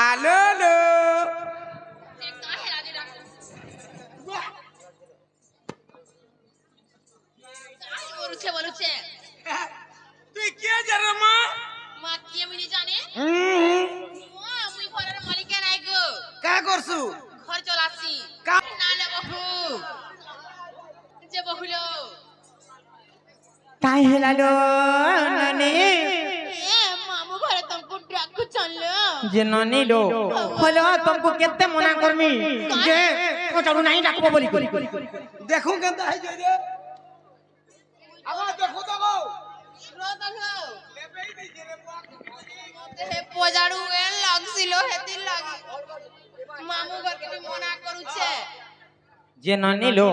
আলো লো তুই কে জানো মা মা কি আমি জানে মুই ঘরের মালিক নাই গো কা করছু ঘর চলাছি কা না না বহু যে বহুলো কাই হেলালো ননি এ মামু ঘরে তুমকু ডাকু চললো যে ননি লো হলো तुमको কেতে মনা করমি যে পচাড়ু নাই ডাকবো বলি দেখো কেন হাই যাই রে আবার দেখো তো গো রতলো লেবেই দি রে মা মতে হে পজাড়ু এ লাগছিল হেতি লাগি মামু ঘর কে মনা করুছে যে ননি লো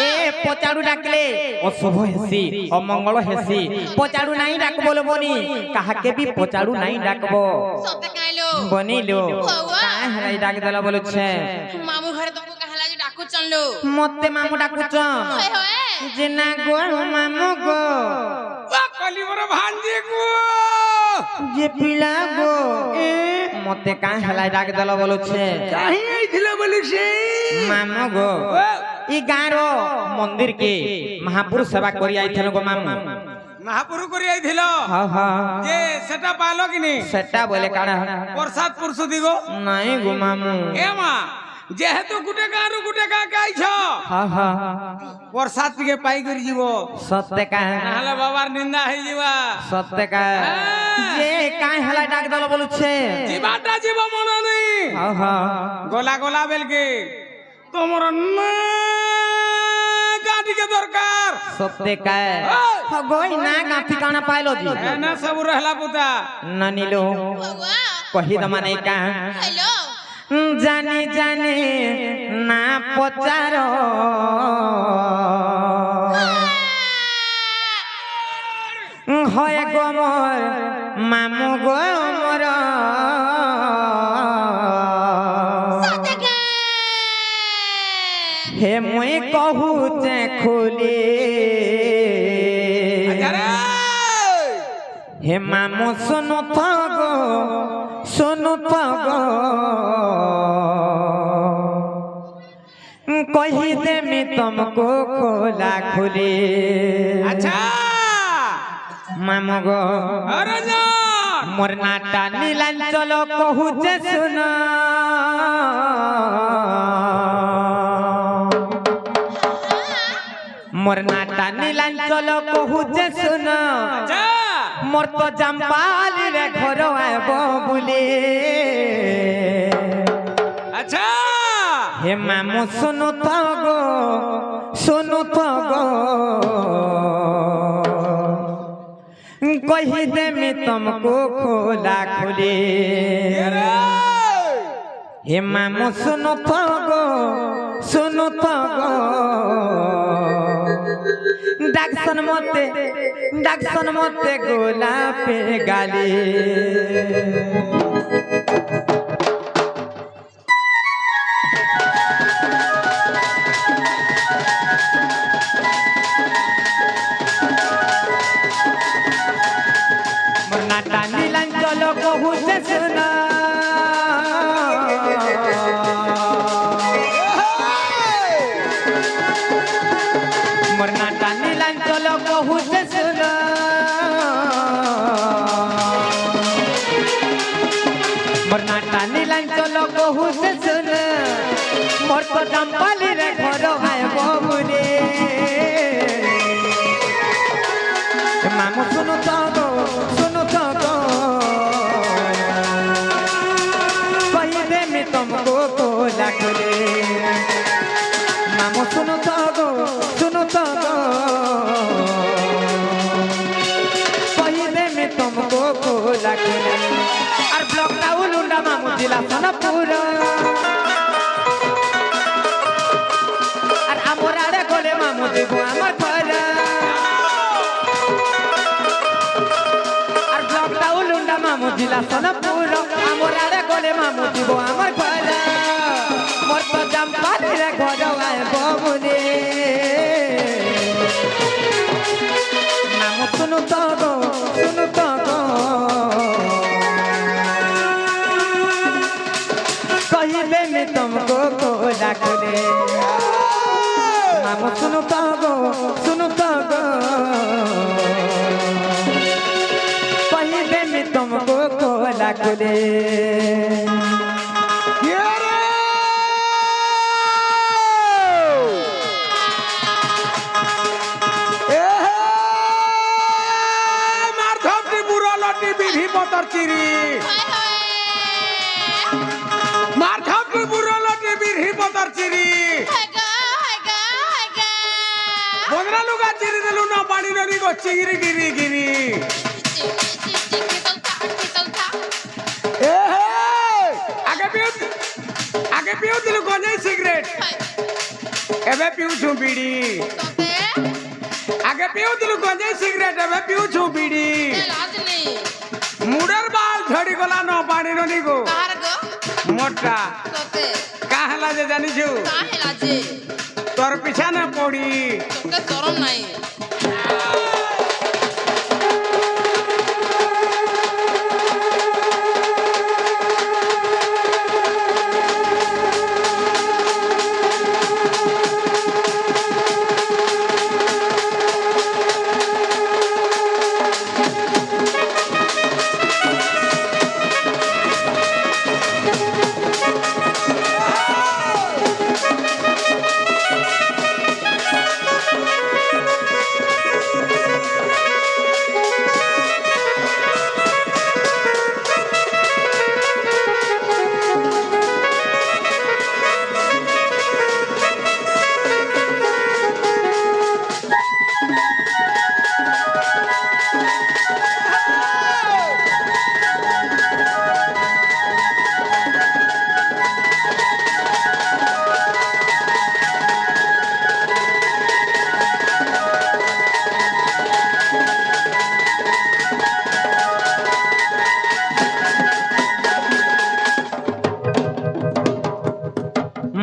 এ পচাড়ু ডাকলে অশুভ হেসি অমঙ্গল হেসি পচাড়ু নাই ডাকবো বনি কাহাকে বি পচাড়ু নাই ডাকবো সতে কাইলো বনিলো কাই হেলাই ডাক দেলা বলছে মামু ঘরে তুমকু কাহলা যে ডাকু চললো মতে মামু ডাকুছ হয় হয় যে না গো মামু গো ও কলি বড় ভাঞ্জি গো যে পিলা গো মতে কাই হেলাই ডাক দেলা বলছে কাহি আইছিল বলিছে মামু গো ই গাঁর মন্দির কে মহাপুরুষ সেবা করি আইছিল গো মামু মহাপুরু করি আইছিল হা হা যে সেটা পালো কিনি সেটা বলে কাড়া প্রসাদ পুরুষ দিগো নাই গো মামু এ মা যেহেতু গুটে গাঁরু গুটে গা গাইছ হা হা প্রসাদ টিকে পাই করি যাব সত্য কা নাহলে বাবার নিন্দা হই যাবা সত্য কা যে কাই হেলাই ডাক দেলা বলছে জীবাটা জীব মনে নেই হা হা গোলা গোলা বেলকে তোমার না গাটিকে দরকার সত্য কা গই না গাঁথি কানা পাইলো জি না সব রহলা পুতা ননিলো বাবা কহি দমানে কা হ্যালো জানি জানি না পচার হয় গো মোর মামু গো মোর হে মুই কহুছে খুলি হে মামু শুনু গো শুনু গো কহি দেমি তুমको খোলা খুলি আচ্ছা মামু গো আরে না মোর নাটা নীলাঞ্চল কহুছে শুন মোর নাটা নীলাঞ্চল কহুছে শুন আচ্ছা মোর তো জাম্পালি রে ঘর আইব বুলি আচ্ছা হে মামু শুনু গো শুনু গো কহি দেমি তুমको খোলা খুলি হে মামু শুনু গো শুনু গো ডাকসন মতে গোলাপে গালি নাটা নীলাঞ্চল কহুছে শুনা মোর নাটা নীলাঞ্চল কহুছে শুনা মোর নাটা নীলাঞ্চল কহুছে শুনা মোর তো জাম্পালি রে ঘর আইব বুলি মামু শুনু গো শুনু গো কহি দেমি তুমको খোলা খুলি মামু শুনু গো শুনু গো কহি দেমি তুমको খোলা খুলি আর ব্লক টাউলুন্ডা মামু জেলা সোনাপুর আর আমার আড়ে গলে মামু দেব আমার ঘর মামু জিলা সোনাপুর আমার আড়ে গলে মামু দিব আমার ঘর মোর তো জাম্পালি রে ঘর আইব বুলি মামু শুনু গো শুনু सुनु तो गो कही दे मैं तुमको कोला कुले বিধি পতর চিরি মার খাপি বুড়ো লটি বিধি পতর চিরি বদরা লুগা চিরি দেলু না পানি নদী গো চিরি গিরি গিরি এ আগে পিউ দিলু গঞ্জাই সিগারেট এবে পিউ ছু বিড়ি আগে পিউ দিলু গঞ্জাই সিগারেট এবে পিউ ছু বিড়ি मुडर बाल झड़ी गला न पानी नदी को मोटा का हला जे जानी छु तोर पीछा न पड़ी तोके शरम नहीं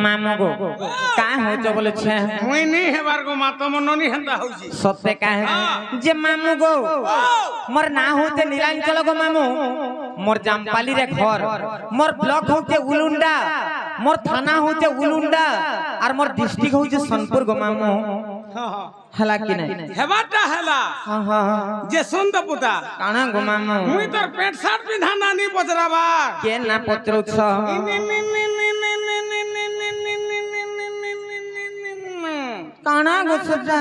मामू गो का हो जो बोले छे मुई नहीं हेबार गो मा तो मन नहीं हंदा होजी सत्य का है जे मामू गो मोर ना होते नीलांचल गो मामू मोर जामपाली रे घर मोर ब्लॉक होते उलुंडा मोर थाना होते उलुंडा और मोर डिस्ट्रिक्ट होते सोनपुर गो मामू हला कि नहीं हेबाटा हला हां हां जे सुन तो पुता काना गो मामू मुई तोर पेंट शर्ट पिंधाना नहीं पचराबा के ना पचरौ छ काना गो सटा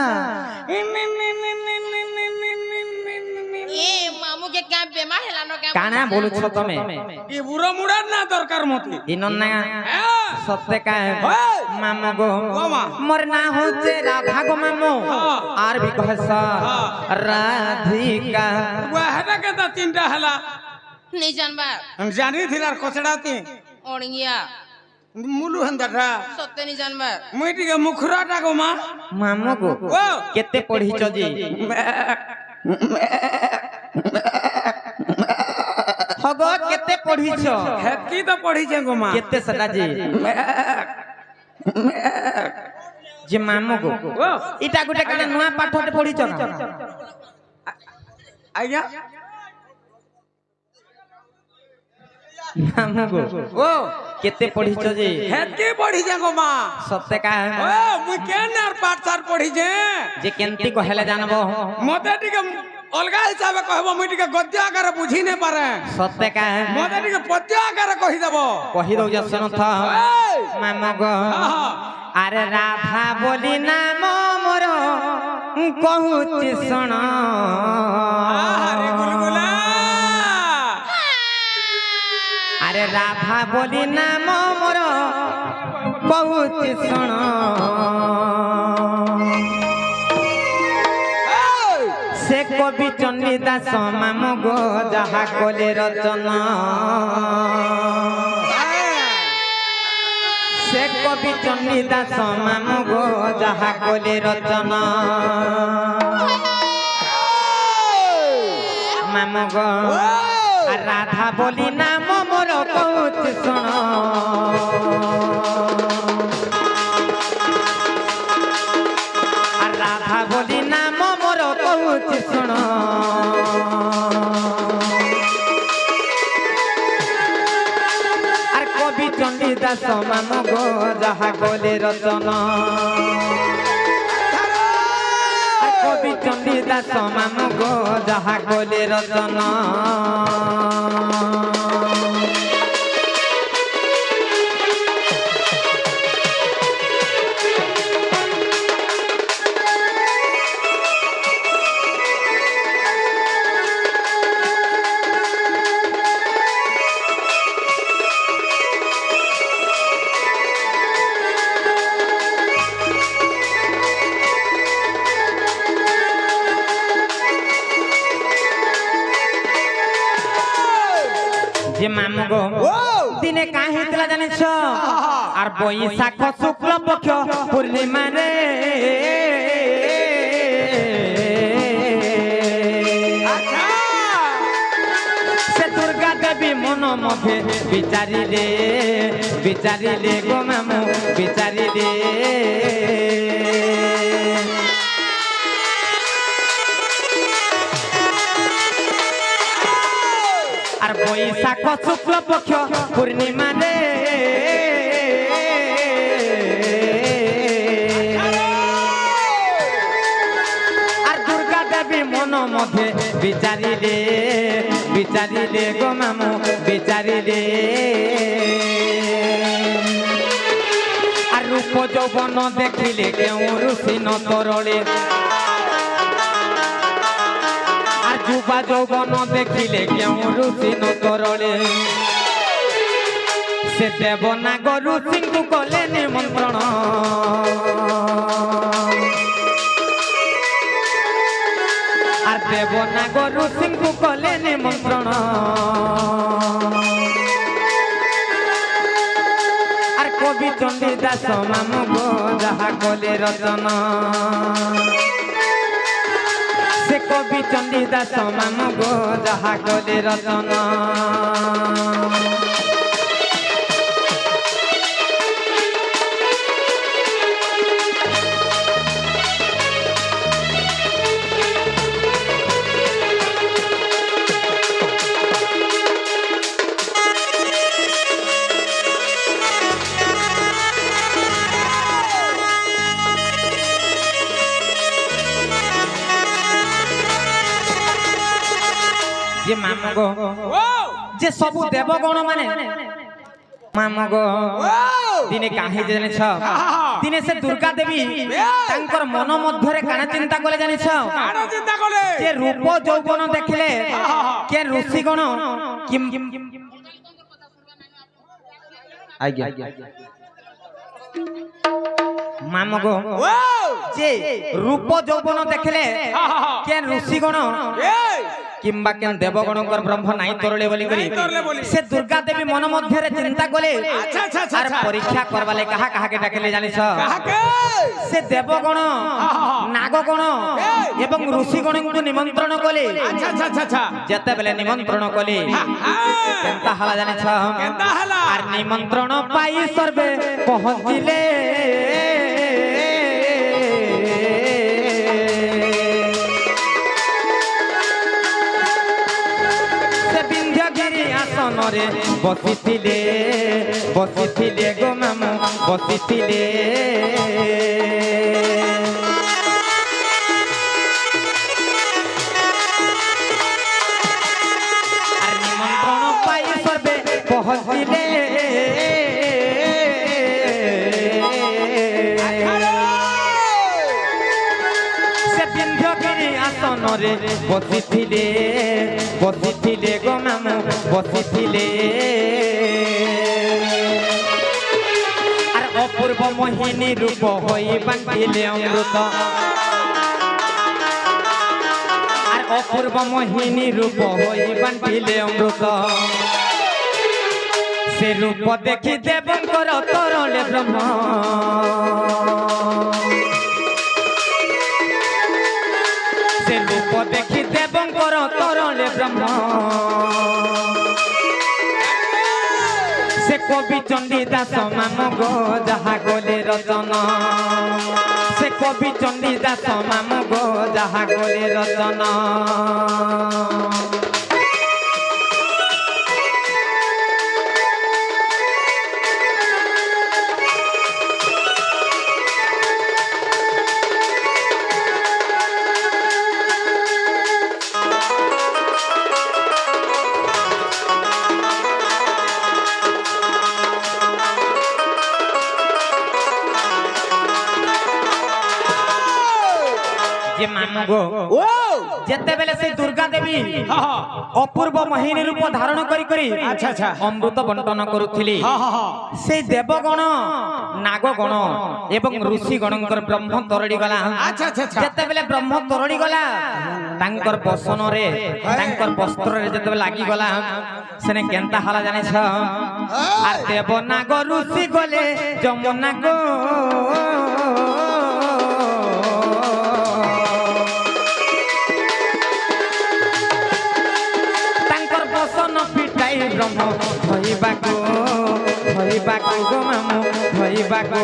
ए मामू के क्या बेमा हेलानो क्या काना बोलु छ तमे ई बुरो मुड़ा ना दरकार मते इनन ना सत्य का है ओए मामू गो मोर ना होते राधा गो मामू आर भी कहसा राधिका वो हटा के ता तीनटा हला नहीं जानबा हम जानी थी यार कोचड़ाती ओणिया मुलु हंदाटा सत्य नहीं जानबा मुई टिके मुखराटा गो मा मामू गो ओ केते पढ़ी छ जी हगो केते पढ़ी छ हेतकी तो पढ़ी छे गो मा केते सदा जी जे मामू गो ओ इटा गुटे काने नुआ पाठटे पढ़ी छ आइया मामू गो ओ केते पढ़ी छ जी हेतकी पढ़ी छे गो मा सत्य का है ओ मुई केन यार पाठ सार पढ़ी छे जे केंती को हेले जानबो मते टिके अलगा हिसाब कहबो मुई टिके गद्य आकार बुझी नै पारे सत्य का है मते टिके पद्य आकार कहि देबो कहि दौ जसन था मामा गो अरे राधा बोली नाम मोर कहूची सुन अरे गुलगुला अरे राधा बोली नाम मोर कहूची सुन से कवि चंडीदास मामू गो जहा कोले रचना से कवि चंडीदास मामू गो जहा कोले रचना मामू गो राधा बोली नाम मोर कहूची सुन राधा बोली नाम मोर कहूची सुन आर कवि चंडीदास मामू गो जहा कोले रचना কবি চণ্ডী দাস মামু গো যাহা কলে রচনা যে মামু গো দিনে কাঁ হয়েছিল জানিছ আর বৈশাখ শুক্ল পক্ষ পূর্ণিমা রে সে দুর্গা দেবী মন মধ্যে বিচারিলে গো মামু বিচারিলে আর বৈশাখ শুক্ল পক্ষ পূর্ণিমা রে আর দুর্গা দেবী মন মধ্যে বিচারিলে গো মামু বিচারিলে আর রূপ যৌবন দেখিলে কেউ ঋষি নতরলে যুবা যৌবন দেখিলে কেউ ঋষি নতরলে সে দেবনাগ ঋষিଙ୍କୁ কলে নিমন্ত্রণ আর দেবনাগ ঋষিଙ୍କୁ কলে নিমন্ত্রণ আর কবি চণ্ডী দাস মামু গো যাহা কলে রচনা সে কবি চণ্ডী দাস মামু গো যাহা কলে রচনা যে মামু গো যে সবু দেবগণ মানে মামু গো দিনে কাহি জানিছ দিনে সে দুর্গা দেবী তাঙ্কর মন মধ্যে কানা চিন্তা করে জানিছ যে রূপ যৌবন দেখিলে কে ঋষিগণ কিম আজ্ঞা মামু গো যে রূপ যৌবন দেখিলে কে ঋষিগণ কিংবা কেন দেবগণঙ্কর ব্রহ্ম নাই তরলে বলি করি সে দুর্গা দেবী মন মধ্যে চিন্তা কলে আর পরীক্ষা করবালে কাহা কাহাকে ডাকিলে জানিছ সে দেবগণ নাগগণ এবং ঋষিগণଙ୍କୁ নিমন্ত্রণ কলে যেতেবেলে নিমন্ত্রণ কলে কেনতা হলা জানিছ আর নিমন্ত্রণ পাই সর্বে পਹੁঁচিলে আসনরে বসিছিলে গো মামু বসিছিলে আর নিমন্ত্রণ পাই সর্বে পৌঁছিলে সে বিন্ধ্যগিরি আসনরে বসিছিলে গো মামু বসিছিলে আর অপূর্ব মোহিনী রূপ হই বান্ধিলে অমৃত আর অপূর্ব মোহিনী রূপ হই বান্ধিলে অমৃত সে রূপ দেখি দেবঙ্কর তরলে ব্রহ্ম সে রূপ দেখি দেবঙ্কর তরলে ব্রহ্ম সে কবি চণ্ডী দাস মামু গো যাহা কলে রচনা সে কবি চণ্ডী দাস মামু গো যাহা কলে রচনা গো ও যেতেবেলে সেই দুর্গা দেবী হা হা অপূর্ব মোহিনী রূপ ধারণ করি করি আচ্ছা আচ্ছা অমৃত বন্টন করুথিলি হা হা হা সেই দেবগণ নাগগণ এবং ঋষিগণଙ୍କର ব্রহ্ম তরড়ি গলা আচ্ছা আচ্ছা আচ্ছা যেতেবেলে ব্রহ্ম তরড়ি গলা তাঙ্কর বসନରେ তাঙ্কর বস্ত্ରରେ যেতেবেলে লাগি গলা সেনে কেনতা হালা জানিছ আর দেব নাগ ঋষি গলে যমুনা গো তাঙ্কর বসন পিটাই ব্রহ্ম হইবাকো গো মামু হইবাকো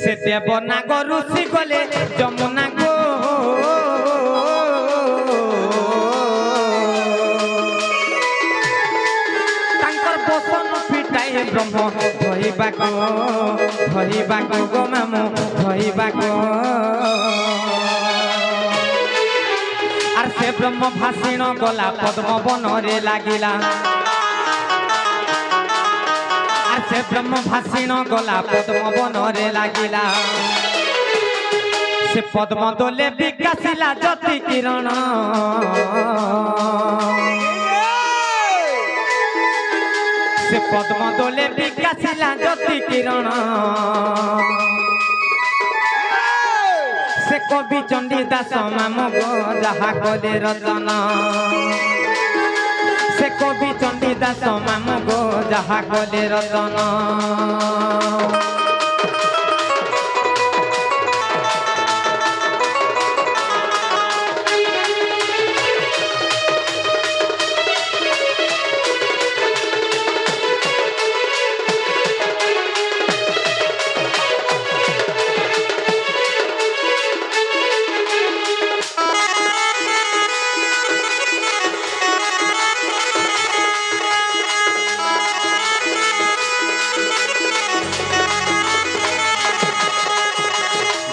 সে দেব নাগ ঋষি গলে যমুনা গো তাঙ্কর বসন পিটাই ব্রহ্ম হইবাকো গো মামু হইবাকো আর সে ব্রহ্ম ভাষিণ গলা পদ্ম বনরে লাগিলা আর সে ব্রহ্ম ভাষিণ গলা পদ্ম বনরে লাগিলা সে পদ্ম দোলে বিকাশিলা জ্যোতি কিরণ সে পদ্ম দোলে বিকাশিলা জ্যোতি কিরণ সে কবি চণ্ডী দাস মামু গো যাহা কলে রতন সে কবি চণ্ডী দাস মামু গো যাহা কলে রতন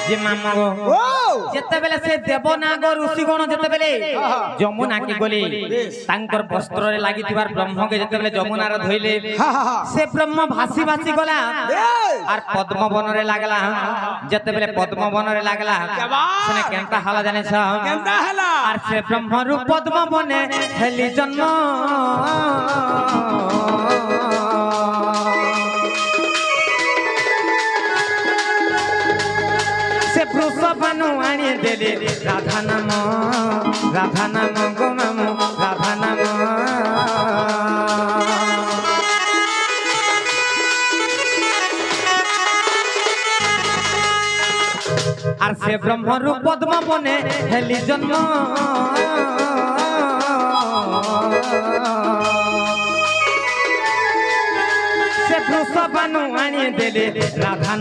যে মামু গো ও যেতেবেলে সে দেবনাগ ঋষিগণ যেতেবেলে যমুনাকে গলে তাঙ্কর বস্ত্ରରେ লাগিଥିବାର ବ୍ରହ୍ମকে ଯେତେବେଳେ ଯମୁନାର ଧୋଇଲେ ସେ ବ୍ରହ୍ମ ଭାସି ଭାସି ଗଲା আর পদ্মবନରେ লাগলা যেতেবেলে পদ্মবନରେ লাগলা সেনে কেনতা হালা জানিছ কেনতা হলা আর সে ব্রহ্মরূ পদ্মবনে হেলি জন্ম সে বৃষভানু আনি দেলে রাধা নাম গো মামু রাধা নাম আর সে ব্রহ্মরূপ পদ্ম বনে হেলি জন্ম সে বৃষভানু আনি দেলে রাধা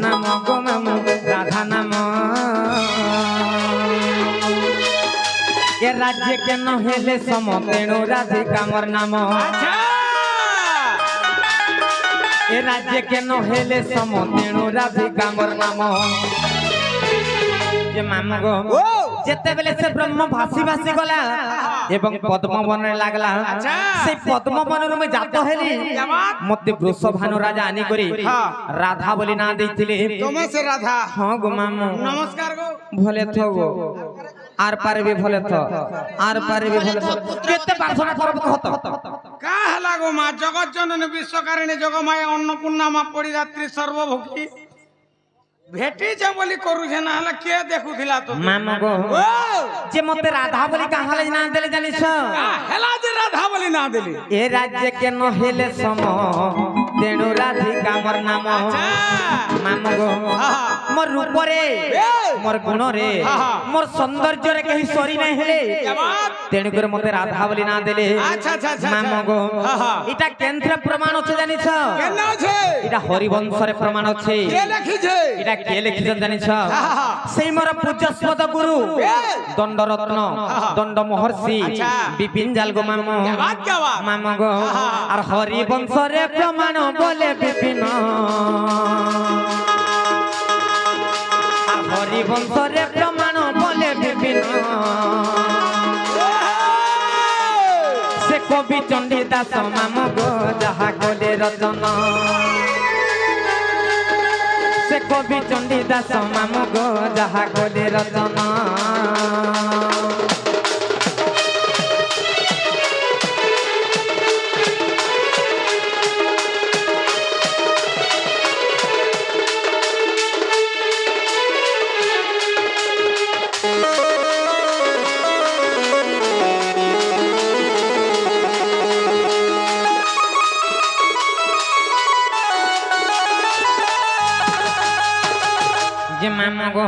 নাম গো মামু রাধা নাম এ রাজ্যে কেন হেলে সম তেণু রাধিকা মোর নাম আচ্ছা এ রাজ্যে কেন হেলে সম তেণু রাধিকা মোর নাম যে মামু গো ও যেতেবেলে সে ব্রহ্ম ভাসি ভাসি গলা এবং পদ্মবনে লাগলা আচ্ছা। সেই পদ্মবনରୁ ମୁଁ ଜାତ ହେଲି ମତେ ବୃଷଭାନୁ ରାଜା ଆନି କରି ରାଧା ବୋଲି ନାଁ ଦେଇଥିଲେ তুমি সে রাধা ହଁ গো ମାମୁ নমস্কার গো ভলে থ গো আর পারে বি ভলে থ আর পারে বি ভলে থ কেতে প্রার্থনা করব কত কা হলা গো মা জগৎ জননী বিশ্বকারিণী জগমায়া অন্নপূর্ণা মা পরিদাত্রী সর্বভোগী ভেটিছে বলি করুছে না হলে কে দেখুছিলা তো মামু গো ও যে মতে রাধা বলি কাহালে নাଁ দেলে জানিছ কা হেলা যে রাধা বলি না দিলি এ রাজ্যে কেন হেলে সম তেণু রাধিকা মোর নাম আচ্ছা মামু গো মোর রূপরে মোর গুণরে মোর সৌন্দর্যরে কেহি সরি নাই হেলে তেণু করে মতে রাধা বলি না দেলে আচ্ছা আচ্ছা আচ্ছা মামু গো এটা কেন্দ্রে প্রমাণ আছে জানিছ কেন আছে এটা হরিবংশরে প্রমাণ আছে কে লিখিছে এটা কে লিখিছেন জানিছ সেই মোর পূজ্যস্পদ গুরু দণ্ডরত্ন দণ্ড মহর্ষি বিপিন জাল গো মামু মামু গো আর হরিবংশরে প্রমাণ বলে বিপিন আর হরিবংশরে প্রমাণ বলে বিপিন से कवि चंडी दास मामु गो जहा कोले रचना से कवि चंडी दास मामु गो जहा कोले रचना जे मामू गो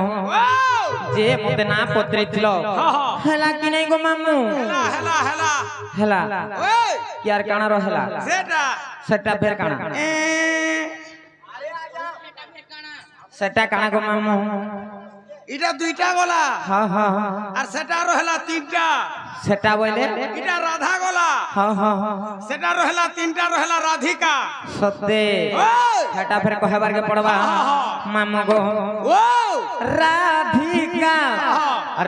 जे मते ना पत्रितलो हला कि नहीं गो मामू हेला हेला हला ओए यार काना रहेला सेटा सेटा फेर काना सेटा काना गो मामू इटा दुईटा गला हां हां আর সেটা রহেলা তিনটা सेटा बोले इटा राधा गला हां हां हां সেটা রহেলা তিনটা রহেলা রাধিকা सत्य ओए सेटा फेर कहबार के पड़वा मामू गो ओ राधिका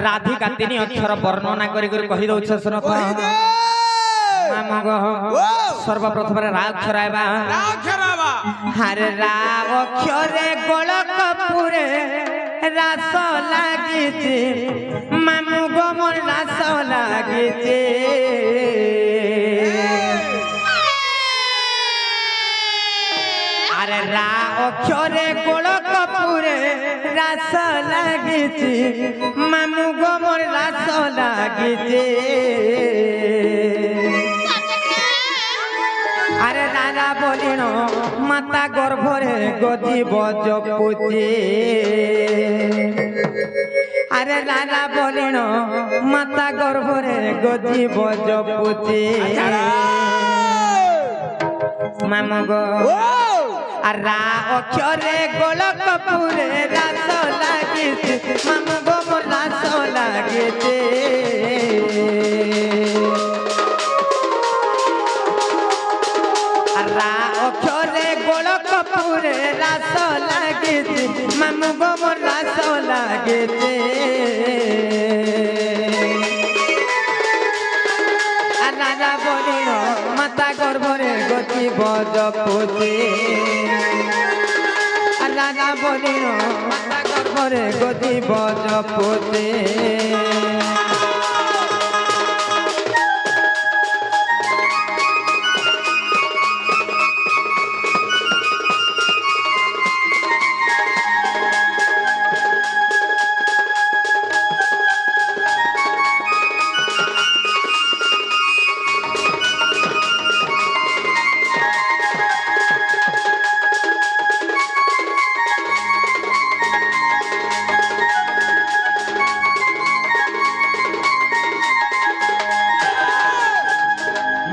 राधिका तीन अक्षर वर्णना करी करी कहि दउ छ सुनो कहि दे मामू गो सर्वप्रथम रा अक्षर आइबा राव खराबा हरे रा अक्षरे गोलक पुरे रास लागिছে मामू गो मोर रास लागिছে अरे रा अक्षरे गोलक पुरे रास लागिছে मामू गो मोर रास लागिছে अरे राजा बोलिन माता गर्भरे गजीब जपुचे अरे राजा बोलिन माता गर्भरे गजीब जपुचे मामू गो रा अक्षरे गोलक पुरे रास लागिছে मामू गो मोर रास लागिছে रा अक्षरे गोलक पुरे रास लागिছে मामू गो मोर रास लागिছে राजा बोलिन माता गर्भरे गजीब जपुचे राजा बोलिन माता गर्भरे गजीब जपुचे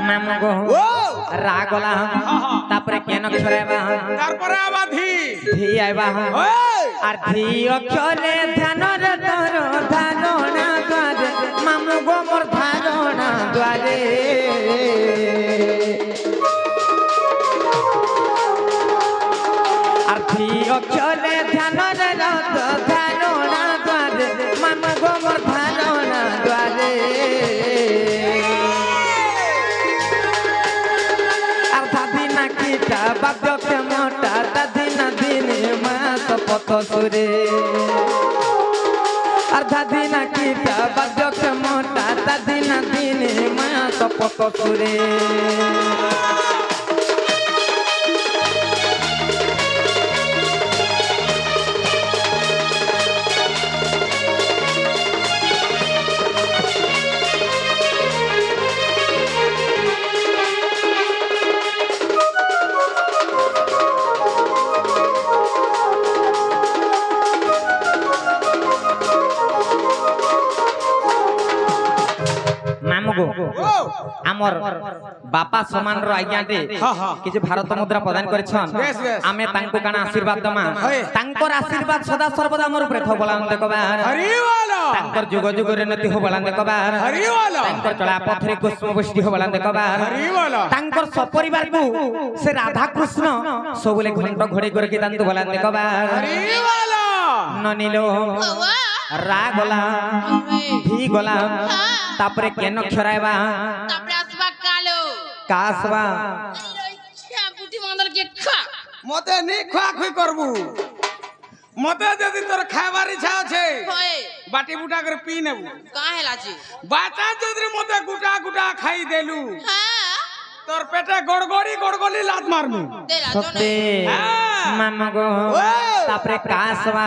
मामू गो रा गला तापरे केन अक्षर आइबा তারপরে আবার ধি धी आइबा ওই আর धी अक्षरे ध्यान रे तोर धारणा द्वारे मामू गो मोर धारणा द्वारे আর धी अक्षरे ध्यान रे धारणा द्वारे मामू गो मोर धारणा द्वारे बाब्य क्षमता दिन दिन मात पथ सुरे अर्धा दिन कीटा बाब्य क्षमता दिन दिन मात पथ सुरे आमर बापा समान रो आज्ञाटे किछि भारत मुद्रा प्रदान करिछन आमे तांको काना आशीर्वाद दमा तांकर आशीर्वाद सदा सर्वदा मोर उपरे थो बलान देखबार हरि वाला तांकर जुग जुग रे नति हो बलान देखबार हरि वाला तांकर चला पथरे कुसुम पुष्टि हो बलान देखबार हरि वाला तांकर सपरिवार को से राधा कृष्ण सबले घंट घोड़े करके तांतो बलान देखबार हरि वाला ननिलो रा गला धी गला तापरे केन अक्षर आइबा तापरे असबा काल কাসবা পুটি মাদল কে খা মতে নি খোয়া খুই করবু মতে যদি তোর খাইবার ইচ্ছা আছে হয় বাটি বুটা করে পি নেবু কা হেলাছি বাচ্চা যদি মতে গুটা গুটা খাই দেলু হ্যাঁ তোর পেটে গড়গড়ি লাত মারমু দেলা সত্যি হ্যাঁ। মামা গো তারপরে কাসবা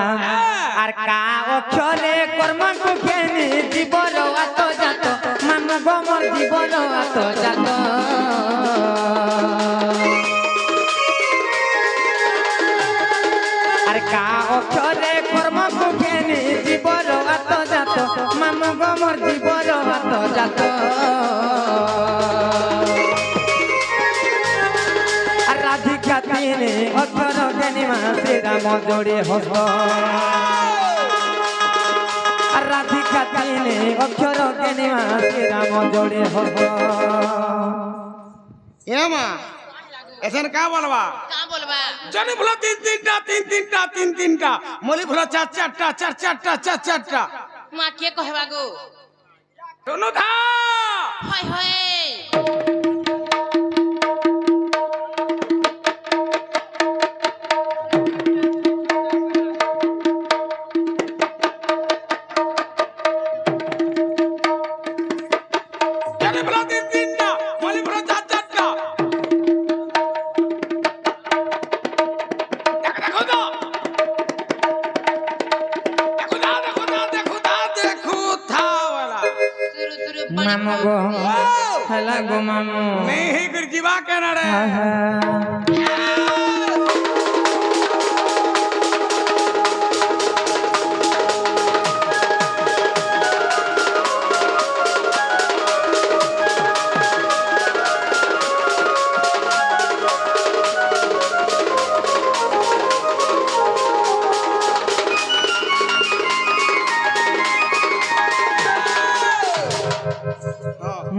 আর কা অক্ষরে কর্ম কুখেনি জীবন আত জাত মামা গো মোর জীবন আত জাত আর কা অক্ষরে কর্ম কুখেনি জীবন আত জাত মামা গো মোর জীবন আত জাত রাধিকা তিনি অক্ষর জ্ঞানী মাসে রাম জোড়ে হস্ত রাধিকা তিনি অক্ষর জ্ঞানী মাসে রাম জোড়ে হস্ত এ মা এসেন কা বলবা কা বলবা জানি ভুলো তিন তিনটা মলি ভুলো চার চারটা মা কে কহবা গো শোনো ধা হয় হয় জানি ভুলো তিনটা মলি ভুলো চার চারটা দেখো তো দেখো থাওয়ালা सुरु सुरु মামা গো হেলা গো মামু नहीं गिर जीवा कहना रे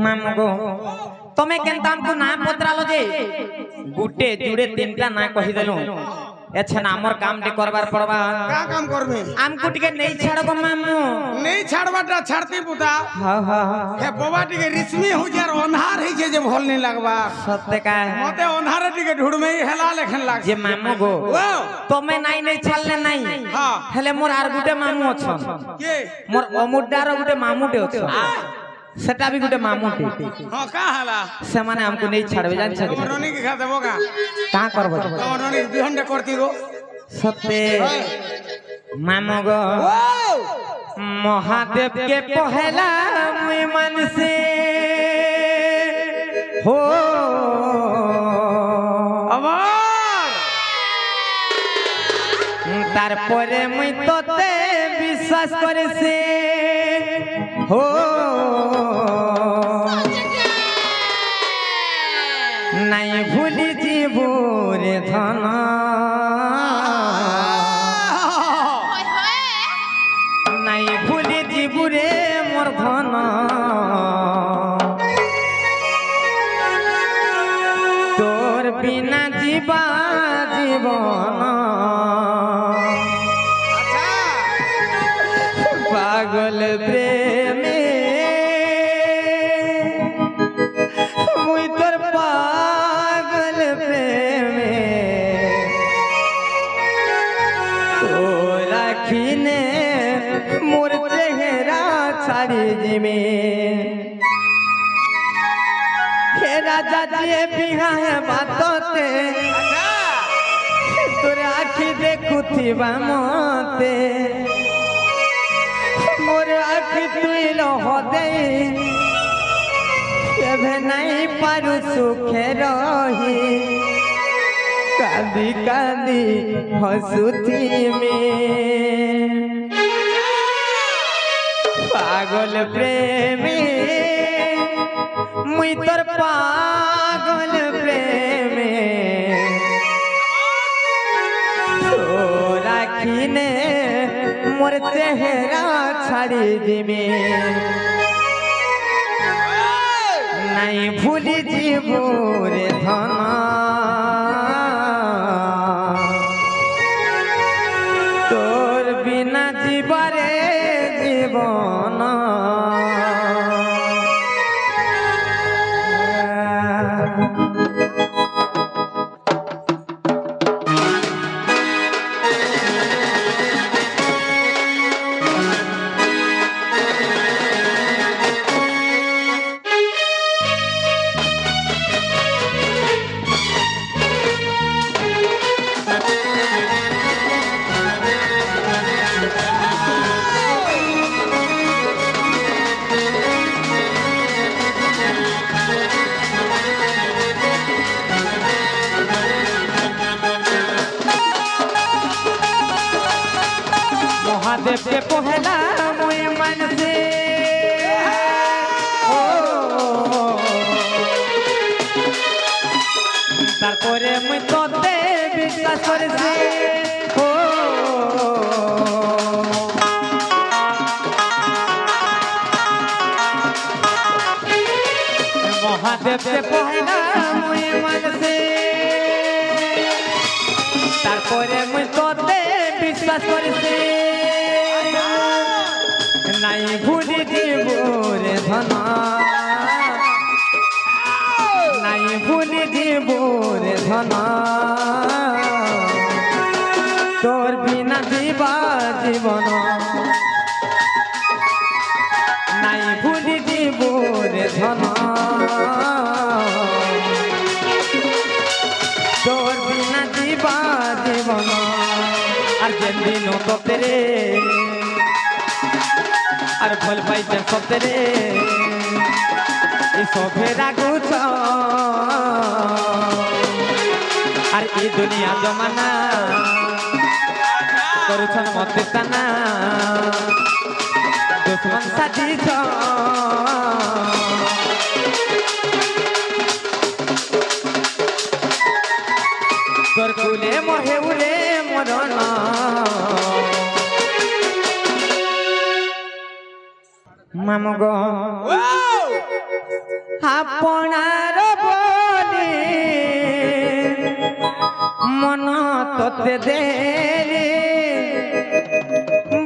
মামু গো তুমি কেনতা আমকু না পত্রালো যে গুটে জুড়ে তিনটা না কহি দেলু এছন আমর কামটি করবার পড়বা का काम करबे আমকু টিকে নেই ছাড়ব মামু नहीं छाड़बाटा छाड़ती पुता হা হা हे बोबा टिके रिश्मी हो जार अन्हार है जे भल नहीं लगबा সত্যি কা मते अन्हार टिके ढूंढ में ही हेला लेखन लाग যে মামু গো ओ তুমি নাই নেই ছাড়লে নাই हां হেলে মোর আর গুটে মামু অছন के মোর অমুডার গুটে মামুটে অছন সেটা भी গুটে মামুটে हां का हला সেমানে আমকু নেই ছাড়বে জানছ कमरनी के खा देबो का কা করব कमरनी बिहंडे करती गो সত্যি মামু গো ओ महादेव के पहला मुई मन से हो अबार तारपरे मुई तोते विश्वास करे से हो नहीं भूली जीवो रे धना হয় হয় নাই ভুলি জীবুরে মোর ধন তোর বিনা জীবা জীবন अच्छा পাগল প্রেমে মুই তোর পাগল প্রেমে তো রাখিনে মোর চেহারা ছাড়ি জিমে হে রাজা যে বিহায় বাততে अच्छा তোর আখি দেখুথিবা মতে মোর আখি তুই লহ দে কেবে নাই পারু সুখে রহি কাঁদি কাঁদি হসুথি মে পাগল প্রেমে মুই তোর পাগল প্রেমে তো রাখিনে মোর চেহারা ছাড়ি দিবে নাই ভুলি জীবো রে ধন তোর বিনা জীবরে জীবন महादेव के पहला मुई मन से তারপরে মুই তোতে বিশ্বাস করেছি মহাদেব কে পহলা মুই মানছি তারপরে মুই তোতে বিশ্বাস করেছি নাই ভুলি দিব রে ধনা নাই ভুলি দিব রে ধনা তোর বিনা দিবা জীবন নাই ভুলি দিব রে ধনা তোর বিনা দিবা জীবন আর যেদিন তোতে রে আর ভাল পাইছে সতে রে সবে রাগুছ আর এই দুনিয়া জমানা করুছন মতে তানা দুশ্মন সাজিছ তোর কুলে মোর হেউরে মরণ মামু গো আপনার বলে মন তোতে দেলে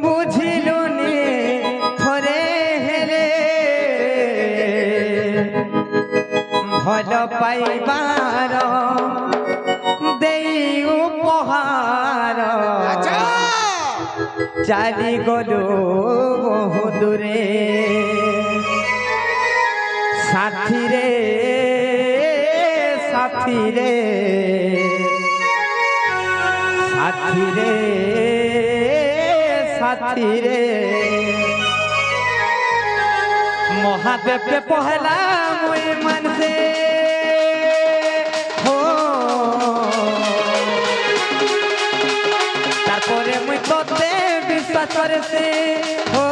বুঝিলু নি থরে হেলে ভাল পাইবার দেই উপহার চালি গলু বহু দূরে সাথী রে সাথী রে সাথী রে সাথী রে মহাদেব কে পহলা মুই मन से हो তারপরে মুই তোতে বিশ্বাস করেছি हो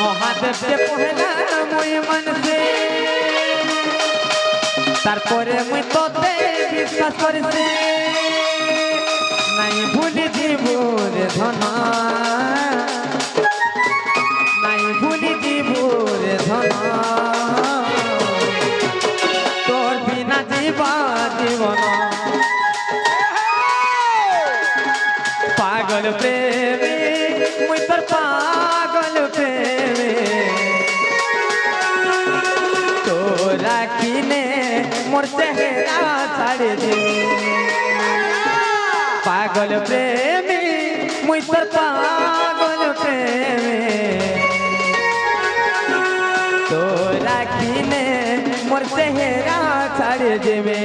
महादेव के पहला मुई मन से তারপরে মুই তোতে বিশ্বাস করেছি নাই ভুলি দিব রে ধনা নাই ভুলি দিব রে ধনা তোর বিনা জীবা জীবন পাগল প্রেমী মুই তোর পাগল প্রেমী তোরা কিনে মোর চেহারা ছাড়ে দে পাগল প্রেমী মুই তোর পাগল প্রেমী তোরা কিনে মোর চেহারা ছাড়ে দেবে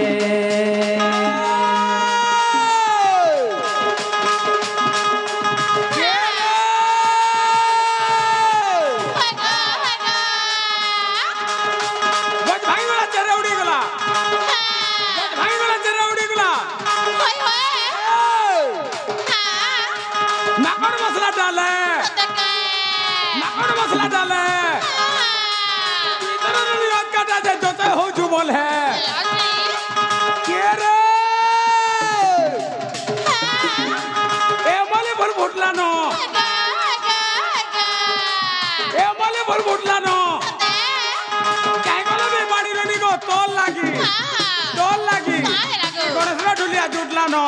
मसला डाले काटा जाए जो हो जो बोल है भर फुटला नो भर फुटला नो बाड़ी रनी को तोल लागी गणेशरा ढुलिया जुटला नो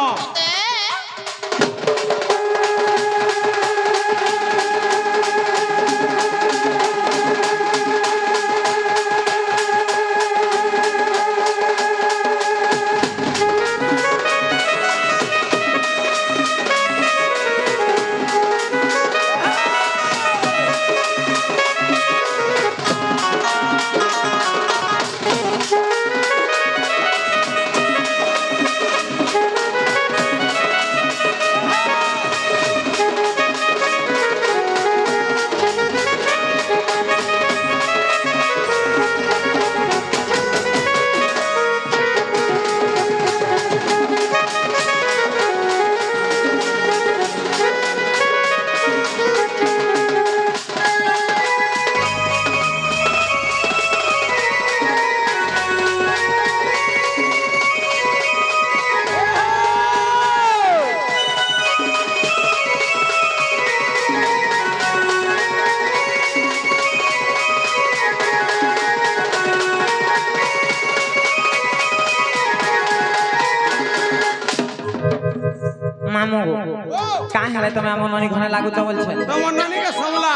মামু গো ও কাই হেলে তুমি আমার ননি ঘরে লাগুছ বলছে তোমার নানিকে সমলা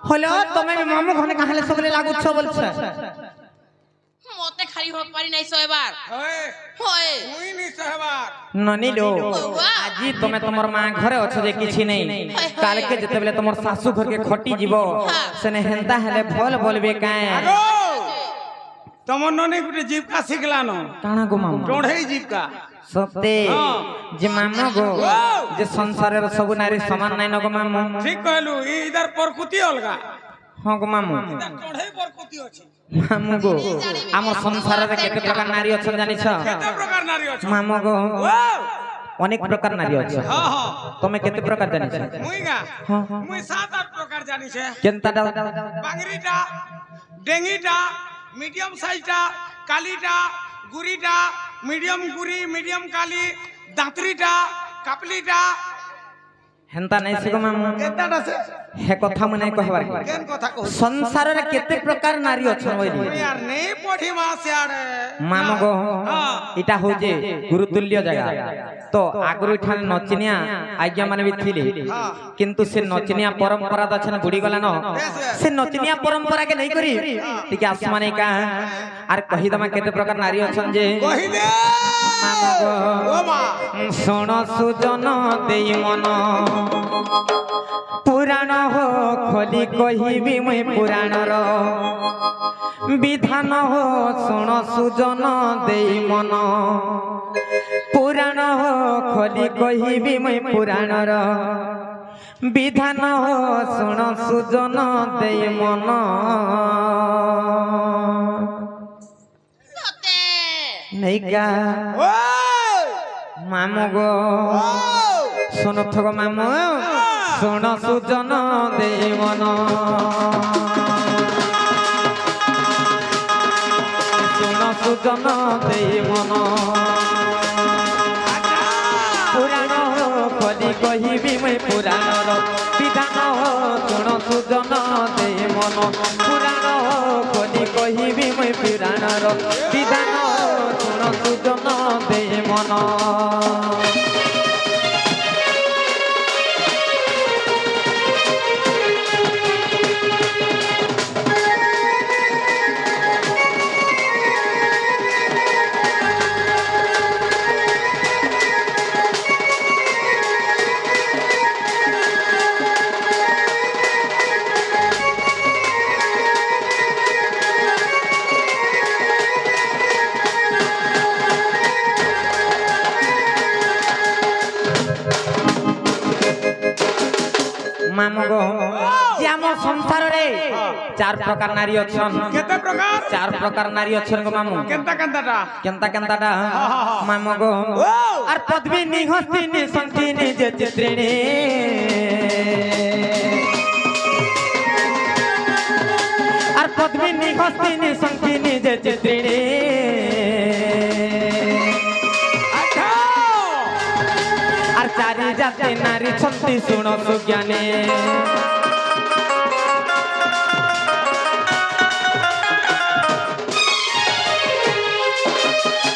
হলো তুমি মামু ঘরে কাই হেলে সবলে লাগুছ বলছে মতে খালি হোক পারি নাই সয়বার ওই হয় মুই নি সহবার ননি লো আজি তুমি তোমার মা ঘরে অছো যে কিছু নেই কালকে যেতেবেলে তোমার শাশু ঘরকে খটি যাব সেনে হেন্তা হেলে ভল বলবে কাই আগো তোমার নানি গুটে জীবকা শিখলানো কানা গো মামু চড়েই জীবকা সত্যি যে মামু গো যে সংসারের সব নারী সমান নাই নগো মামু ঠিক কইলু ইদার প্রকৃতি অলগা হ্যাঁ গো মামু ইদার চড়েই প্রকৃতি আছে মামু গো আমার সংসারে কেতে প্রকার নারী অছন জানিছ কেতে প্রকার নারী আছে মামু গো ও অনেক প্রকার নারী আছে হ্যাঁ হ্যাঁ তুমি কেতে প্রকার জানিছ মুই গা হ্যাঁ হ্যাঁ মুই সাত আট প্রকার জানিছে কেনতাটা বাংরিটা ডেঙ্গিটা মিডিয়াম সাইজটা কালিটা গুড়িটা মিডিয়াম গুড়ি মিডিয়াম কালি দাঁতরিটা কাপলিটা হেন্তা নাই সে গো মামু কেতাটা আছে হে কথা মনে কহবার কেন কথা কহ সংসারে কেতে প্রকার নারী অছন বলি यार नहीं पढ़ी मां से आड़े মামু গো हां এটা হচ্ছে গুরুতুল্য জায়গা তো আগুর ঠান নচিনিয়া আজ্ঞা মানে বি থিলি কিন্তু সে নচিনিয়া পরম্পরা দছন বুড়ি গলা ন সে নচিনিয়া পরম্পরা কে নাই করি টিকে আসমানে কা আর কহি দমা কেতে প্রকার নারী অছন যে कही दे মামু গো ओ मां শোণ সুজন দেই মন পুরাণ হো খোলি কহিবি মুই পুরাণর বিধান হো শোণ সুজন দেই মন পুরাণ হো খোলি কহিবি মুই পুরাণর বিধান হো শোণ সুজন দেই মন সতে নেইকা ओ মামু গো শোনো থগ মামু শোণ সুজন দেই মন শোণ সুজন দেই মন পুরাণ কলি কহিবি মুই পুরাণর বিধান শোণ সুজন দেই মন পুরাণ কলি কহিবি মুই পুরাণর বিধান শোণ সুজন দেই মন মামু গো যে আমার সংসারে চার প্রকার নারী অছন केते प्रकार চার প্রকার নারী অছন গো মামু केनता केनताटा কেনতা কেনতাটা মামু গো আর পদ্মিনী হস্তিনী সন্তিনী যে চিত্রিণী আর পদ্মিনী হস্তিনী সন্তিনী যে চিত্রিণী अच्छा আর চারি জাতি নারী ছন্তি শুণ সুজ্ঞানে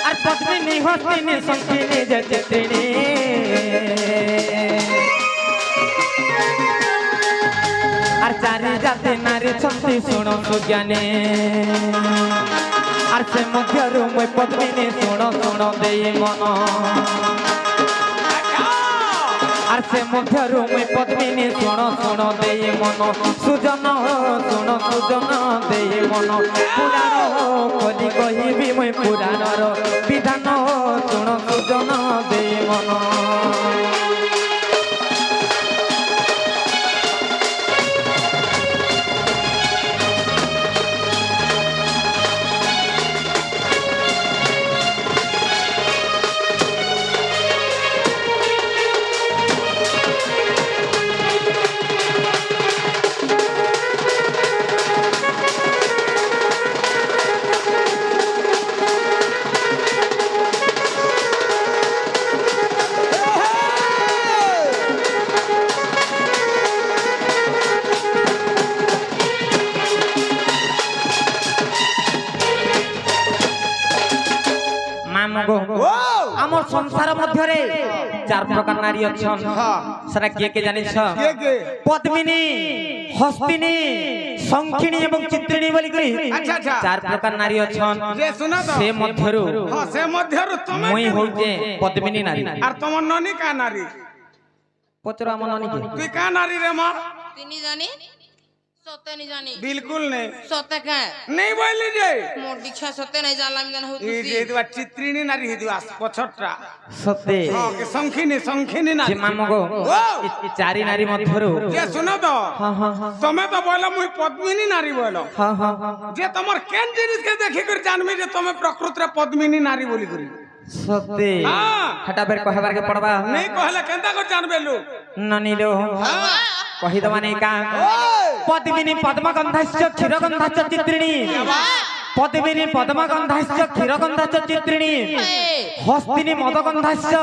আর পদ্মিনী হস্তিনী সন্তিনী যে চিত্রিণী আর চারি জাতি নারী ছন্তি শুণ সুজ্ঞানে আর সে মধ্যরু মই পদ্মিনী শুণ শুণ দেই মন আর সে মধ্যরু মই পদ্মিনী শুণ শুণ দেই মন সুজন শুণ সুজন দেই মন পুরাণ কলি কহিবি মই পুরাণর বিধান শুণ সুজন দেই মন আমার সংসার মধ্যে চার প্রকার নারী অছন সেটা কে কে জানিস কে কে পদ্মিনী হস্তিনী শঙ্খিনী এবং চিত্রিণী বলি করি আচ্ছা আচ্ছা চার প্রকার নারী অছন যে শুনা তো সে মধ্যরু হ্যাঁ সে মধ্যরু তুমি মই হইছে পদ্মিনী নারী আর তোমার ননি কা নারী পচর আমার ননিকে তুই কা নারী রে মা তিনি জানি সতে নি জানি बिल्कुल नहीं সতে কা नहीं बोली जे মোর দীক্ষা সতে নাই জানলাম জান ये হউতুছি जे दुआ चित्रिणी नारी हे दुआ पछटरा সত্যি हां के संखिनी যে नारी মামগো এই চারি নারী মধ্যরু जे सुनो तो হ্যাঁ হ্যাঁ হ্যাঁ তুমি তো বলো মুই পদ্মিনী নারী বলো হ্যাঁ হ্যাঁ যে তোমার কেন জিনিস কে দেখি করে জানবি যে তুমি প্রকৃতরে পদ্মিনী নারী বলি করি সত্যি हां হেটা বের কহবার কে পড়বা नहीं कहले केंता कर जानबे लो ননিলো কহি দবানি কা পদ্মিনী পদ্মগন্ধাশ্চ ক্ষীরগন্ধাশ্চ চিত্রিণী পদ্মিনী পদ্মগন্ধাশ্চ ক্ষীরগন্ধাশ্চ চিত্রিণী হস্তিনী মদগন্ধাশ্চ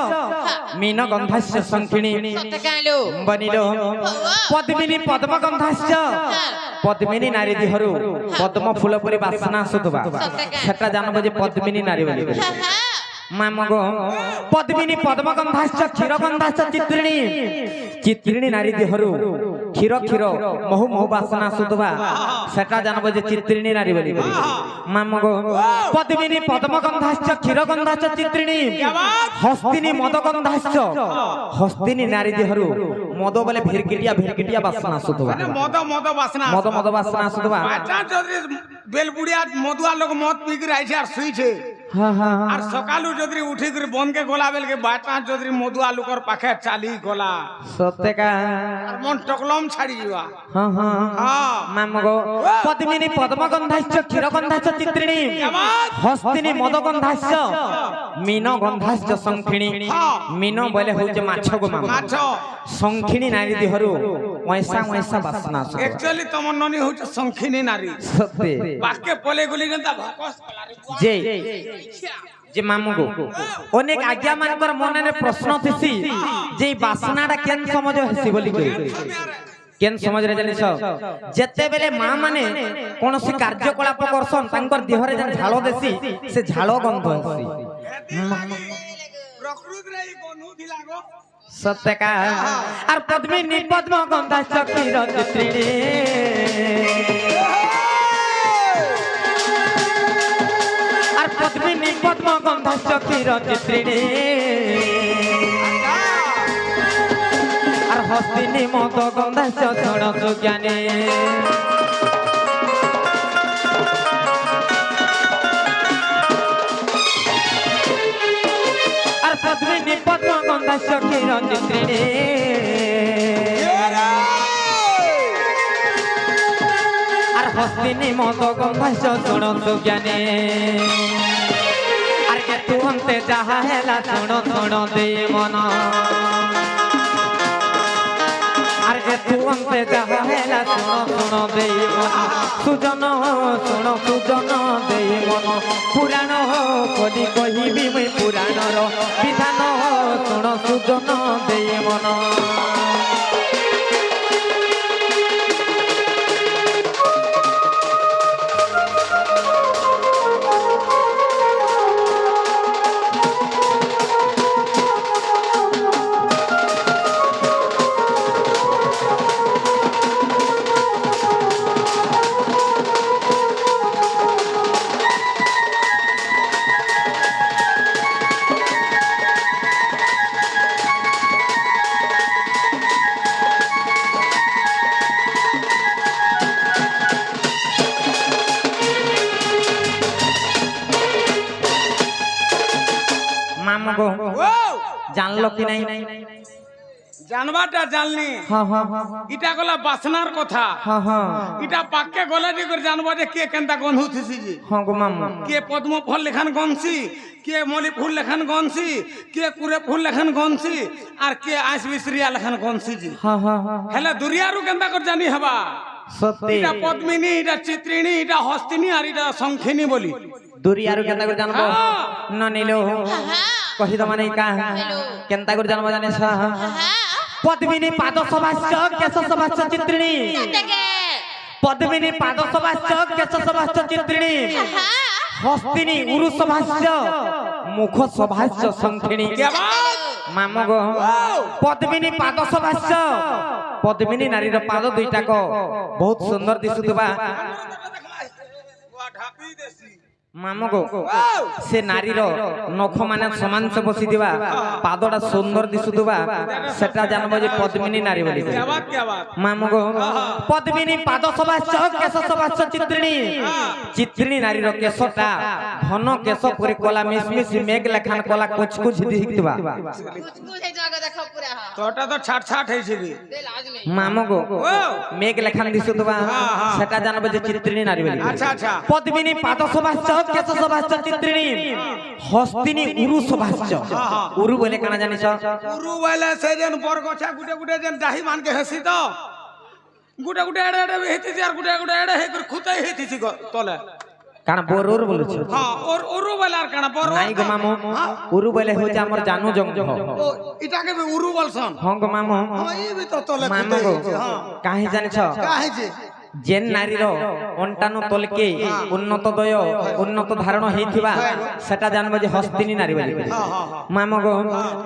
মীনগন্ধাশ্চ শঙ্খিনী সতে কাইলো বনিলো পদ্মিনী পদ্মগন্ধাশ্চ পদ্মিনী নারী দিহরু পদ্ম ফুল পরি বাসনা আସୁଥିବା সেটা জানব যে পদ্মিনী নারী বলি মামগো পদ্মিনী পদ্মগন্ধাশ্চ ক্ষীরগন্ধাশ্চ চিত্রিণী চিত্রিণী নারী দেহরু ক্ষীর ক্ষীর মহু মহু বাসনা আସୁଥିବା সেটা জানব যে চিত্রিণী নারী বলি মামগো পদ্মিনী পদ্মগন্ধাশ্চ ক্ষীরগন্ধাশ্চ চিত্রিণী হস্তিনী মদগন্ধাশ্চ হস্তিনী নারী দেহরু মদ বলে ভিরকিটিয়া বাসনা আସୁଥିବା মদ মদ বাসনা মদ বাসনা আସୁଥିବା আচ্ছা যদি বেলবুড়িয়া মদুয়া লোক মদ পি করে আইছে আর শুইছে হ্যাঁ হ্যাঁ আর সকালু যদি উঠি করে বন কে গলা বেল के बाटा যদি মদুয়া লোকর পাখে চালি গলা সত্যকা আর মন টকলম ছাড়ি যাওয়া হ্যাঁ হ্যাঁ হ্যাঁ মামগো পদ্মিনী পদ্মগন্ধাশ্চ ক্ষীরগন্ধাশ্চ চিত্রিণী হস্তিনী মদগন্ধাশ্চ মীনগন্ধাশ্চ শঙ্খিনী মীন বলে হচ্ছে মাছ গো মামা মাছ শঙ্খিনী নারী দেহরু ওইসা বাসনা আছে एक्चुअली তোমার ননি হচ্ছে সংখিনী নারী সত্যি বাক্যে পলে গুলি গন্তা ভাকস কলারে যে যে মামুগো অনেক আজ্ঞা মানকর মনে প্রশ্ন থিসি যে বাসনাটা কেন সমঝ হেসি বলি কই কেন সমাজরে জানিছ যেতেবেলে মা মানে কোনসি কার্যকলাপ করছন তাঙ্কর দেহরে যেন ঝাল দেছি সে ঝাল গন্ধ হেসি প্রকৃত রে গনু দিলাগো সত্যকা আর পদ্মিনী পদ্ম গন্ধাশ্চ ক্ষীর চিত্রিণী আর পদ্মিনী পদ্ম গন্ধাশ্চ ক্ষীর চিত্রিণী আর হস্তিনী মদ গন্ধাশ্চ ষড় জ্ঞানী আর পদ্মিনী পদ্ম গন্ধাশ্চ ক্ষীর চিত্রিণী আর হস্তিনী মদ গন্ধাশ্চ ষড় জ্ঞানী আর কে তু অন্তে যাহা হেলা শুণ দে মন আর কে তু অন্তে যাহা হেলা শুণ দে মন সুজন দে মন পুরাণ কলি কহিবি মুই পুরাণর বিধান শুণ সুজন দে মন মামগো জানলো কি নাই জানবাটা জানলি হ্যাঁ হ্যাঁ হ্যাঁ ইটা গলা বাসনার কথা হ্যাঁ হ্যাঁ ইটা পাক্কে গলা দি করে জানবা যে কে কেনতা গন্ধ থিসি জি হ্যাঁ গো মামা কে পদ্ম ফল লেখান গনসি কে মলি ফুল লেখান গনসি কে কুরে ফুল লেখান গনসি আর কে আইস বিসরিয়া লেখান গনসি জি হ্যাঁ হ্যাঁ হ্যাঁ হেলে দুরিয়ারু কেনতা করে জানি হবা সত্যি এটা পদ্মিনী এটা চিত্রিণী এটা হস্তিনী আর এটা সংখিনী বলি দূরি আর কেনতা করে জানবো ন নিলো কহি তো মানে কা কেনতা করে জানবো জানিস পদ্মিনী পাদ সভাস্য কেশ সভাস্য চিত্রিণী পদ্মিনী পাদ সভাস্য কেশ সভাস্য চিত্রিণী হস্তিনী উরু সভাস্য মুখ সভাস্য সংখিনী क्या बात মামু গো পদ্মিনী পাদ সভাস্য পদ্মিনী নারীর পাদ দুইটাক বহুত সুন্দর দিশুথিবা ढापी देसी মামু গো সে নারীর নখ মানে সমান সে বসি দিবা পাদটা সুন্দর দিশুথিবা সেটা জানবো যে পদ্মিনী নারী বলি क्या बात মামু গো পদ্মিনী পাদ সভাস্য কেশ সভাস্য চিত্রিণী চিত্রিণী নারীর কেশটা ঘন কেশ পরি কলা মিশমিশ মেঘ লেখান কলা কুচকুচ দিখিবা कुछ कुछ है जगह देखो पूरा हां तोटा तो छाट छाट है छिबी दे लाज नहीं মামু গো মেঘ লেখান দিশুথিবা সেটা জানবো যে চিত্রিণী নারী বলি अच्छा अच्छा পদ্মিনী পাদ সভাস্য কেশ সভাস্য চিত্রিণী হস্তিনী উরু সভাস্য উরু বলে কানা জানিছ गुरु वाला से जन बर गछा गुटे गुटे जन दाही मान के हसी तो गुटे गुटे एड़े एड़े हेती यार गुटे गुटे एड़े हे कर खुताई हेती छि तले কারণ বরুর বলছ हां और उरु वाला काना बर নাই গো মামু উরু বলে হচ্ছে আমার জানু জঙ্গ ओ इटा के भी उरु बोलसन হং গো মামু हां ई भी तो तले মামু खुताई গো हां কাহি জানিছ काहे जे যেন নারীর অন্টানু তলকে উন্নত দয় উন্নত ধারণ হইথিবা সেটা জানবো যে হস্তিনী নারী বলি মামু গো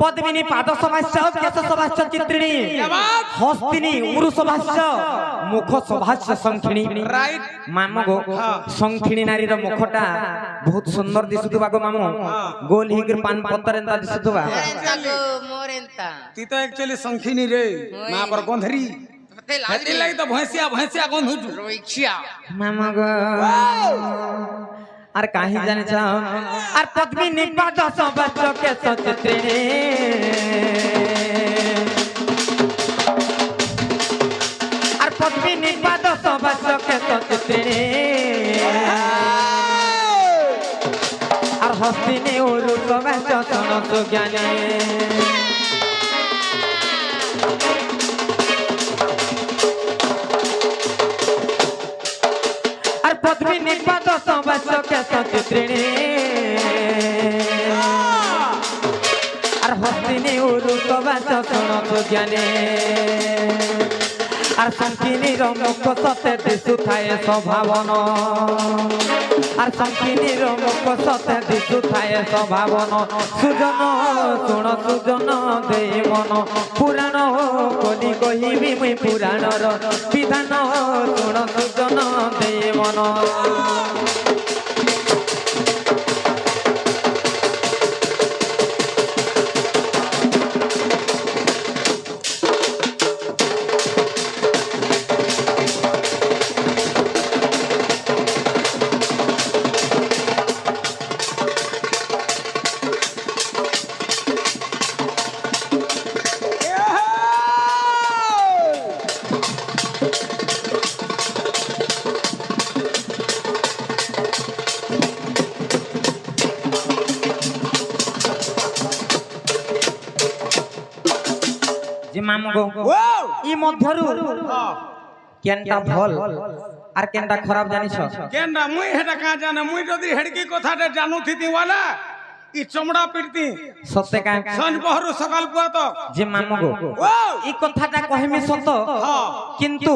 পদ্মিনী পাদ সভাস্য কেশ সভাস্য চিত্রিণী হস্তিনী উরু সভাস্য মুখ সভাস্য সংখিনী राइट মামু গো সংখিনী নারীর মুখটা বহুত সুন্দর দিশুথিবা গো মামু গোল হিগর পান পত্তর এন্তা দিশুথিবা मोरेंता को मोरेंता ती तो एक्चुअली संखिनी रे ना पर गंधरी दे लाज हेती लगी तो भैंसिया भैंसिया गंधुटू रोइछिया মামু গো আর কাহি জানিছ আর পদ্মিনী পাদ সভাস্য কেশ চিত্রিণী আর পদ্মিনী পাদ সভাস্য কেশ চিত্রিণী আর হস্তিনী উরু সভাস্য সন সুজ্ঞানী আর পদ্মিনী পাদ সভাস্য কেশ চিত্রিণী আর হস্তিনী উরু সভাস্য সন সুজ্ঞানী আর সংকিনীর মুখ সতে দিশু থায়ে স্বভাবন আর সংকিনীর মুখ সতে দিশু থায়ে স্বভাবন সুজন শুণ সুজন দেই মন পুরাণ কলি কহিবি মুই পুরাণর বিধান শুণ সুজন দেই মন যে মামু গো ই মধ্যরু কেনটা ভাল আর কেনটা খারাপ জানিছ केंडा मुई हेटा का जाने मुई जदी हेडकी कथाटे जानू थी वाला ई चमड़ा पिरती সত্যি কা संज बहरू सकाल पुआ तो যে মামু গো ओ এই কথাটা কহিমি সত্য हां কিন্তু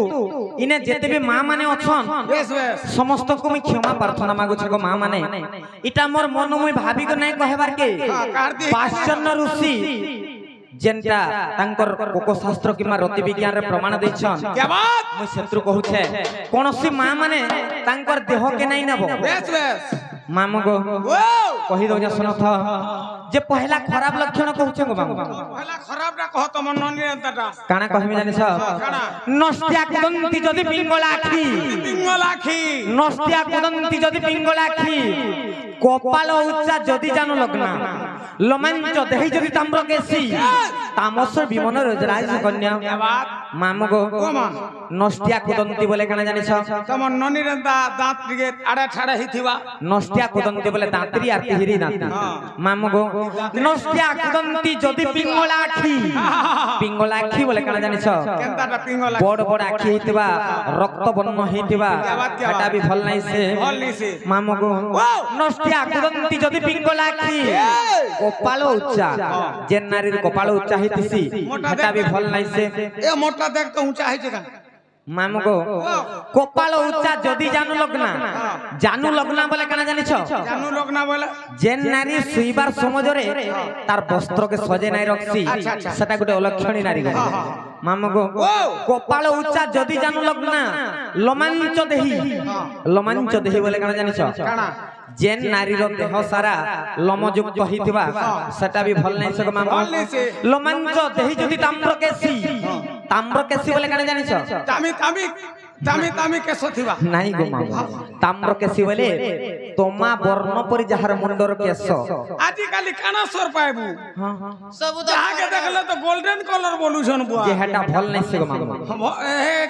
ইনে যেতেবে মা মানে অছন बेस बेस সমস্তকে মুই ক্ষমা প্রার্থনা মাগুছি গো মা মানে এটা মোর মন মুই ভাবি গো নাই কহেবার কে কার্তি পাশ্চন্য ঋষি যেনটা তাঙ্কর কোক শাস্ত্র কিংবা রতি বিজ্ঞানের প্রমাণ দিছন क्या बात মুই শত্রু কহুছে কোনসি মা মানে তাঙ্কর দেহকে নাই নেব बेस बेस মামু গো ओ কহি দও যে শুনথ যে পহলা খারাপ লক্ষণ কহুছে গো মামু पहला खराब ना कह तो मन ननी अंतटा কানা কহিমি জানিছ काना নষ্টিয়া কুদন্তি যদি পিঙ্গলা আখি पिंगल आखी নষ্টিয়া কুদন্তি যদি পিঙ্গলা আখি কপাল উচ্চা যদি জানো লগ্না লোমাঞ্চ দেহি যদি তাম্র কেসি তামসর বিমন রাজ কন্যা মামু গো নষ্টিয়া কুদন্তি বলে কানা জানিছ तमन ननी रंता दांत टिके आड़ा ठाड़ा ही थिवा নষ্টিয়া কুদন্তি বলে দাঁতরি আর তিহিরি দাঁতি মামু গো নষ্টিয়া কুদন্তি যদি পিঙ্গলা আখি পিঙ্গলা আখি বলে কানা জানিছ केंताटा पिंगल বড় বড় আখি হইতিবা রক্ত বর্ণ হইতিবা এটা বি ভাল নাই সে भल नी से মামু গো নষ্টিয়া কুদন্তি যদি পিঙ্গলা আখি কপাল উচ্চা যে নারীর কপাল উচ্চা হইতিছি এটা বি ভাল নাই সে ए मोटा देख तो ऊंचा है जगह মামু গো কপাল উচ্চা যদি জানু লগ্না বলে কেন জানিছ জানু লোক না বলে যেন নারী শুইবার সমাজরে তার বস্ত্রকে সজে নাই রখছি সেটা গোটে অলক্ষণী নারী গো মামু গো কপাল উচ্চা যদি জানু লগ্না লমাঞ্চ দেহি বলে কেন জানিছ যেন নারীর দেহ সারা লমযুক্ত হইতিবা সেটা भी ভাল নাই সে মামু লমাঞ্চ দেহি যদি তাম্রকেশী বলে কেন জানিছ দামি কেশ থিবা নাই গো মামু তাম্রকেশী বলে তোমা বর্ণ পরি যাহার মুন্ডর কেশ আজি কালি কানা সর পাইবু ସବୁ ତ যাহাকে দেখলে তো গোল্ডেন কলর বলুছন বুয়া যে হেটা ভাল নাই সে গো মামু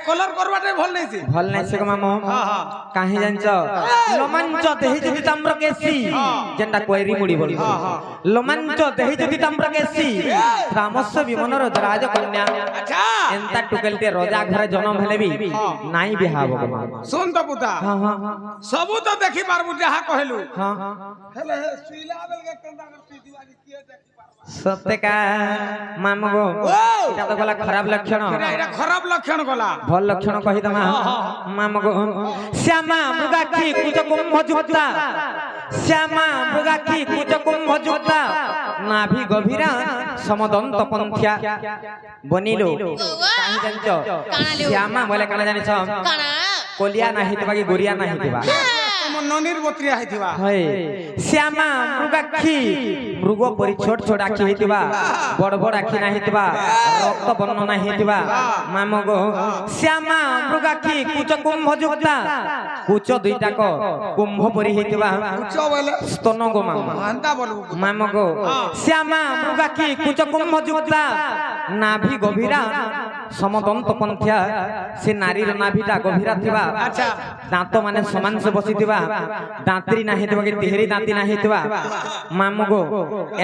কলর করবাটাই ভাল নাইছে ভাল নাই সে গো মামু কাহি জানছ লমাঞ্চ দেহি যদি তাম্রকেশী যেটা কৈরি মুড়ি বলি লমাঞ্চ দেহি যদি তাম্রকেশী রামস্ব বিমনর রাজকন্যা আচ্ছা এন্তা টুকেলতে রজা ঘরে জন্ম হেলে বি নাই বিহা হব গো মামু শুন তো পুতা সবু তো দেখি পারবু যাহা কহিলু হেলে সুইলা বেলকে কেনতা করছি দিবানি কিয়ে দেখি পারবা সত্যকা মামু গো এটা তো গলা খারাপ লক্ষণ এটা খারাপ লক্ষণ গলা ভাল লক্ষণ কহি দমা মামু গো শ্যামা মৃগাক্ষী কুচ কুম্ভ যুক্তা শ্যামা মৃগাক্ষী কুচ কুম্ভ যুক্তা নাভি গভীরা সমদন্ত পন্থা বনিলো কাহি জানছ শ্যামা বলে কানা জানিছ କାଣା কলিয়া না হিতবা কি গরিয়া না হিতবা তোম ননির বত্রিয়া হইতিবা হয় শ্যামা মৃগাক্ষী মৃগ পরি ছোট ছোট আখি হইতিবা বড় বড় আখি না হইতিবা রক্ত বর্ণ না হইতিবা মামু গো শ্যামা মৃগাক্ষী কুচ কুম্ভ যুক্তা কুচ দুইটাক কুম্ভ পরি হইতিবা উচ্চ বলে স্তন গো মামু আন্তা বলবু মামু গো শ্যামা মৃগাক্ষী কুচ কুম্ভ যুক্তা নাভি গভীরা সমদন্ত পন্থা সে নারীর নাভিটা গভীরা থিবা আচ্ছা দাঁত মানে সমান সে বসিথিবা দাঁতরি না হেতিবা কি তিহরি দাঁতি না হেতিবা মামু গো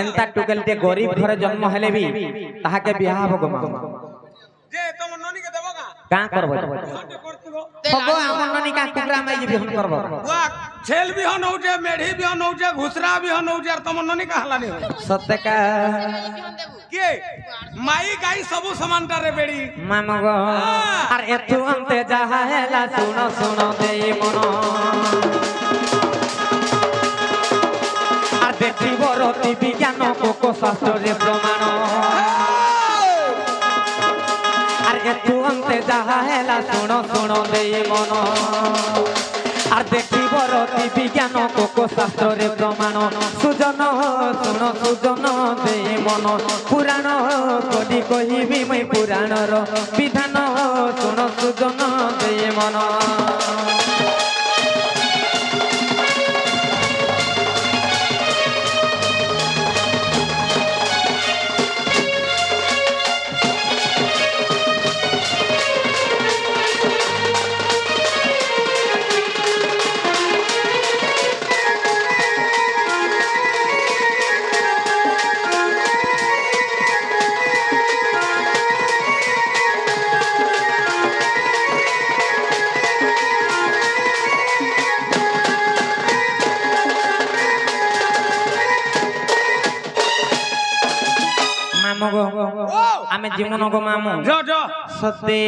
এন্তা টুকেলতে গরিব ঘরে জন্ম হেলে বি তাহাকে বিয়া হব গো মামু যে তোম ননিকে দেব কা করব ছোট করতিব হব আমার ননি কা কুকরা মাই যে বিহন করব বুয়া ছেল বিহন হউছে মেঢি বিহন হউছে ঘুসরা বিহন হউছে আর তোম ননি কাহলানি সত্যকা কে মাই গাই সবু সমানটারে বেড়ি মামু গো আর এতু অন্তে যাহা হেলা শুনো শুনো দেই মন আর দেখিব রতি বিজ্ঞান কোক শাস্ত্রে প্রমাণ আর এতু অন্তে যাহা হেলা শুনো শুনো দেই মন আর দেখিব রতি বিজ্ঞান কোক শাস্ত্রে প্রমাণ সুজন শুনো সুজন দেই মন পুরাণ কলি কহিবি মই পুরাণর বিধান শুনো সুজন দেই মন মামু গো আমি জীবন গো মামু জ জ সত্যি